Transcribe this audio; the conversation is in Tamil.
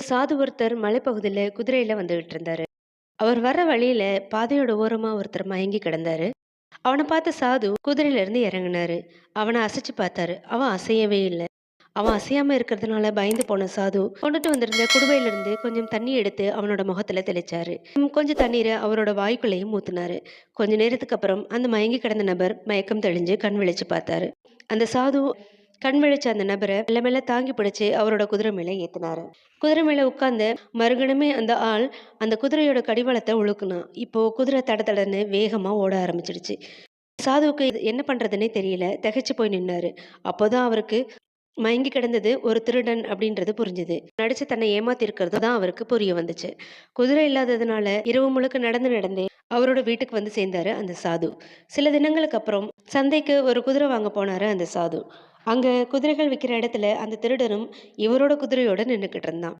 சாது ஒருத்தர் மலைப்பகுதியில குதிரையில வந்துகிட்டு இருந்தாரு. அவர் வர்ற வழியில பாதையோட ஓரமா ஒருத்தர் மயங்கி கிடந்தாரு. அவன பார்த்த சாது குதிரையில இருந்து இறங்குனாரு. அவன அசைச்சு பார்த்தாரு. அவன் அசையவே இல்ல. அவன் அசையாம இருக்கிறதுனால பயந்து போன சாது, கொண்டுட்டு வந்திருந்த குடுவையில இருந்து கொஞ்சம் தண்ணி எடுத்து அவனோட முகத்துல தெளிச்சாரு. கொஞ்சம் தண்ணீர அவரோட வாய்க்குள்ளேயும் ஊத்துனாரு. கொஞ்ச நேரத்துக்கு அப்புறம் அந்த மயங்கி கிடந்த நபர் மயக்கம் தெளிஞ்சு கண் விழிச்சு பார்த்தாரு. அந்த சாது கண் விழிச்ச அந்த நபர மெல்ல மெல்ல தாங்கி பிடிச்சு அவரோட குதிரை மேல ஏத்துனாரு. குதிரை மேல உட்கார்ந்த மறுகணமே அந்த ஆள் அந்த குதிரையோட கடிவாளத்த உழுக்குனான். இப்போ குதிரை தடதடன்னு வேகமா ஓட ஆரம்பிச்சிடுச்சு. சாதுவுக்கு என்ன பண்றதுன்னே தெரியல. திகைச்சு போய் நின்னாரு. அப்போதான் அவருக்கு மயங்கி கிடந்தது ஒரு திருடன் அப்படின்றது புரிஞ்சுது. நடிச்சு தன்னை ஏமாத்தி இருக்கிறது தான் அவருக்கு புரிய வந்துச்சு. குதிரை இல்லாததுனால இரவு முழுக்க நடந்து நடந்தே அவரோட வீட்டுக்கு வந்து சேர்ந்தாரு அந்த சாது. சில தினங்களுக்கு அப்புறம் சந்தைக்கு ஒரு குதிரை வாங்க போனாரு அந்த சாது. அங்க குதிரைகள் விக்கிற இடத்துல அந்த திருடனும் இவரோட குதிரையோட நின்னுக்கிட்டு இருந்தான்.